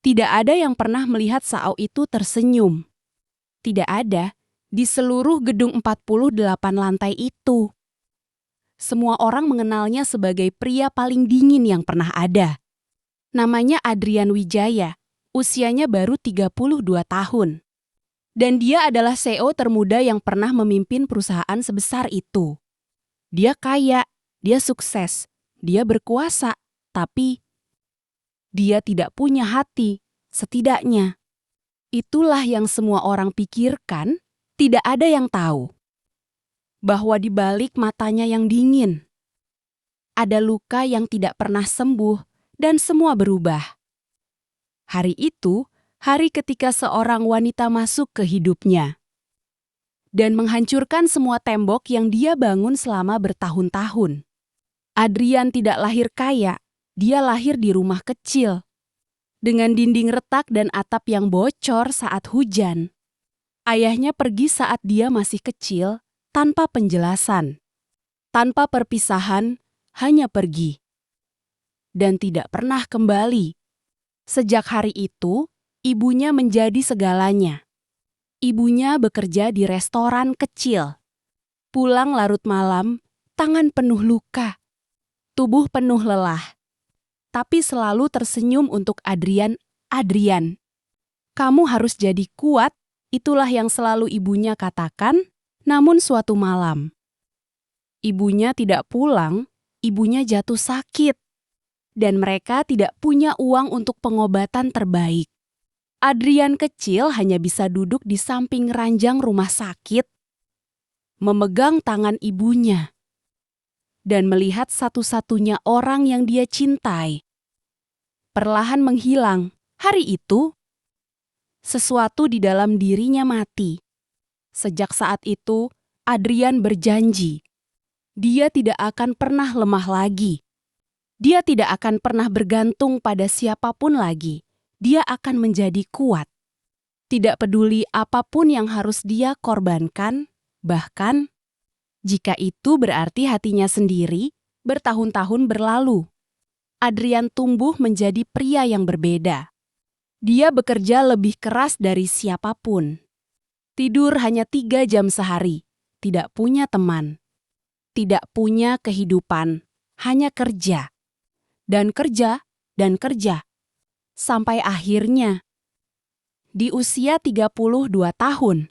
Tidak ada yang pernah melihat Sao itu tersenyum. Tidak ada di seluruh gedung 48 lantai itu. Semua orang mengenalnya sebagai pria paling dingin yang pernah ada. Namanya Adrian Wijaya, usianya baru 32 tahun. Dan dia adalah CEO termuda yang pernah memimpin perusahaan sebesar itu. Dia kaya, dia sukses, dia berkuasa, tapi dia tidak punya hati, setidaknya. Itulah yang semua orang pikirkan, tidak ada yang tahu. Bahwa di balik matanya yang dingin, ada luka yang tidak pernah sembuh dan semua berubah. Hari itu, hari ketika seorang wanita masuk ke hidupnya dan menghancurkan semua tembok yang dia bangun selama bertahun-tahun. Adrian tidak lahir kaya, dia lahir di rumah kecil, dengan dinding retak dan atap yang bocor saat hujan. Ayahnya pergi saat dia masih kecil, tanpa penjelasan. Tanpa perpisahan, hanya pergi. Dan tidak pernah kembali. Sejak hari itu, ibunya menjadi segalanya. Ibunya bekerja di restoran kecil. Pulang larut malam, tangan penuh luka. Tubuh penuh lelah. Tapi selalu tersenyum untuk Adrian. Adrian, kamu harus jadi kuat, itulah yang selalu ibunya katakan. Namun suatu malam, ibunya tidak pulang, ibunya jatuh sakit. Dan mereka tidak punya uang untuk pengobatan terbaik. Adrian kecil hanya bisa duduk di samping ranjang rumah sakit, memegang tangan ibunya, dan melihat satu-satunya orang yang dia cintai perlahan menghilang. Hari itu, sesuatu di dalam dirinya mati. Sejak saat itu, Adrian berjanji, dia tidak akan pernah lemah lagi. Dia tidak akan pernah bergantung pada siapapun lagi. Dia akan menjadi kuat. Tidak peduli apapun yang harus dia korbankan, bahkan jika itu berarti hatinya sendiri bertahun-tahun berlalu. Adrian tumbuh menjadi pria yang berbeda. Dia bekerja lebih keras dari siapapun. Tidur hanya 3 jam sehari, tidak punya teman, tidak punya kehidupan, hanya kerja. Dan kerja, dan kerja. Sampai akhirnya, di usia 32 tahun,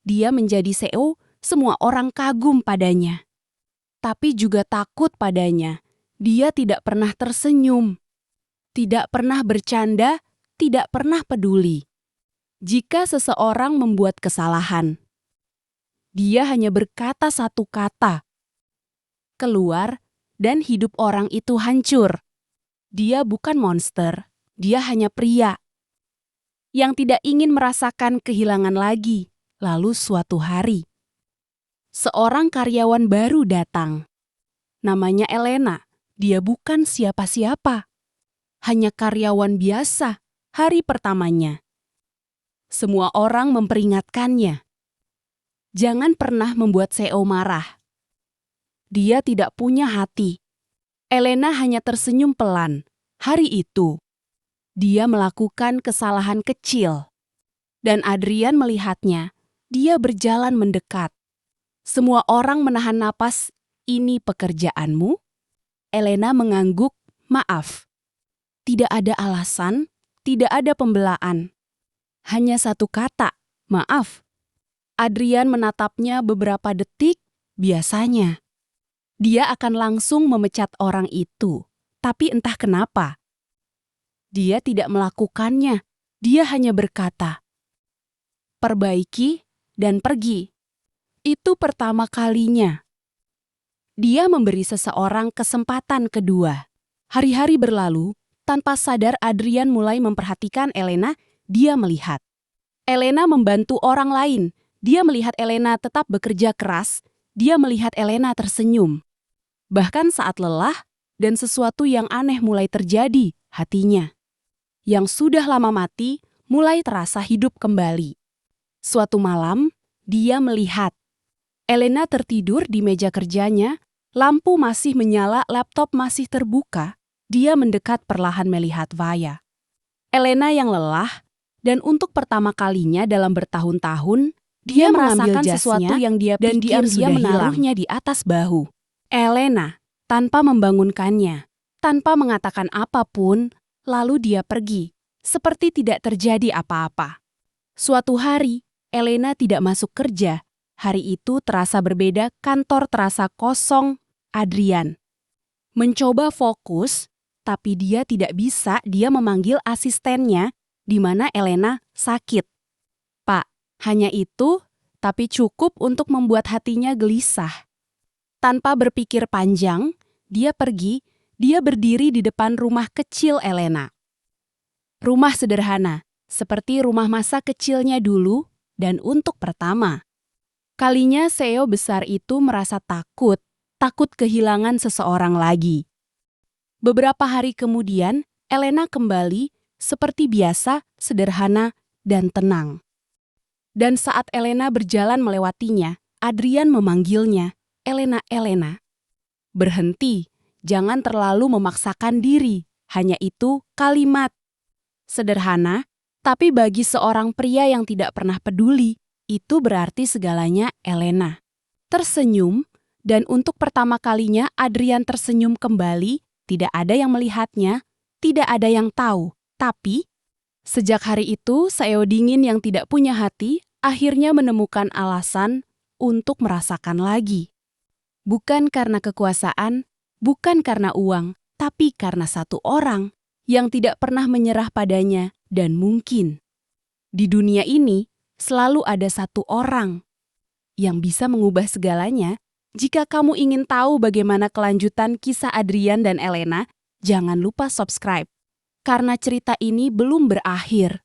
dia menjadi CEO, semua orang kagum padanya. Tapi juga takut padanya. Dia tidak pernah tersenyum, tidak pernah bercanda, tidak pernah peduli. Jika seseorang membuat kesalahan, dia hanya berkata satu kata, keluar, dan hidup orang itu hancur. Dia bukan monster, dia hanya pria yang tidak ingin merasakan kehilangan lagi. Lalu suatu hari, seorang karyawan baru datang. Namanya Elena. Dia bukan siapa-siapa. Hanya karyawan biasa hari pertamanya. Semua orang memperingatkannya. Jangan pernah membuat CEO marah. Dia tidak punya hati. Elena hanya tersenyum pelan. Hari itu, dia melakukan kesalahan kecil. Dan Adrian melihatnya. Dia berjalan mendekat. Semua orang menahan napas. Ini pekerjaanmu? Elena mengangguk, maaf. Tidak ada alasan, tidak ada pembelaan. Hanya satu kata, maaf. Adrian menatapnya beberapa detik, biasanya. Dia akan langsung memecat orang itu, tapi entah kenapa. Dia tidak melakukannya, dia hanya berkata, perbaiki dan pergi. Itu pertama kalinya. Dia memberi seseorang kesempatan kedua. Hari-hari berlalu, tanpa sadar Adrian mulai memperhatikan Elena, dia melihat. Elena membantu orang lain, dia melihat Elena tetap bekerja keras, dia melihat Elena tersenyum. Bahkan saat lelah, dan sesuatu yang aneh mulai terjadi, hatinya. Yang sudah lama mati, mulai terasa hidup kembali. Suatu malam, dia melihat. Elena tertidur di meja kerjanya, lampu masih menyala, laptop masih terbuka. Dia mendekat perlahan melihat Vaya. Elena yang lelah, dan untuk pertama kalinya dalam bertahun-tahun, dia merasakan sesuatu yang dia pikir diam-diam menaruhnya di atas bahu. Elena, tanpa membangunkannya, tanpa mengatakan apapun, lalu dia pergi, seperti tidak terjadi apa-apa. Suatu hari, Elena tidak masuk kerja. Hari itu terasa berbeda, kantor terasa kosong. Adrian mencoba fokus, tapi dia tidak bisa. Dia memanggil asistennya, di mana Elena sakit. "Pak, hanya itu, tapi cukup untuk membuat hatinya gelisah." Tanpa berpikir panjang, dia pergi. Dia berdiri di depan rumah kecil Elena. Rumah sederhana, seperti rumah masa kecilnya dulu, dan untuk pertama kalinya CEO besar itu merasa takut kehilangan seseorang lagi. Beberapa hari kemudian, Elena kembali seperti biasa, sederhana, dan tenang. Dan saat Elena berjalan melewatinya, Adrian memanggilnya, "Elena, Elena." "Berhenti, jangan terlalu memaksakan diri." Hanya itu kalimat. Sederhana, tapi bagi seorang pria yang tidak pernah peduli, itu berarti segalanya. Elena tersenyum, dan untuk pertama kalinya Adrian tersenyum kembali. Tidak ada yang melihatnya, tidak ada yang tahu. Tapi, sejak hari itu, CEO dingin yang tidak punya hati akhirnya menemukan alasan untuk merasakan lagi. Bukan karena kekuasaan, bukan karena uang, tapi karena satu orang yang tidak pernah menyerah padanya. Dan mungkin di dunia ini selalu ada satu orang yang bisa mengubah segalanya. Jika kamu ingin tahu bagaimana kelanjutan kisah Adrian dan Elena, jangan lupa subscribe. Karena cerita ini belum berakhir.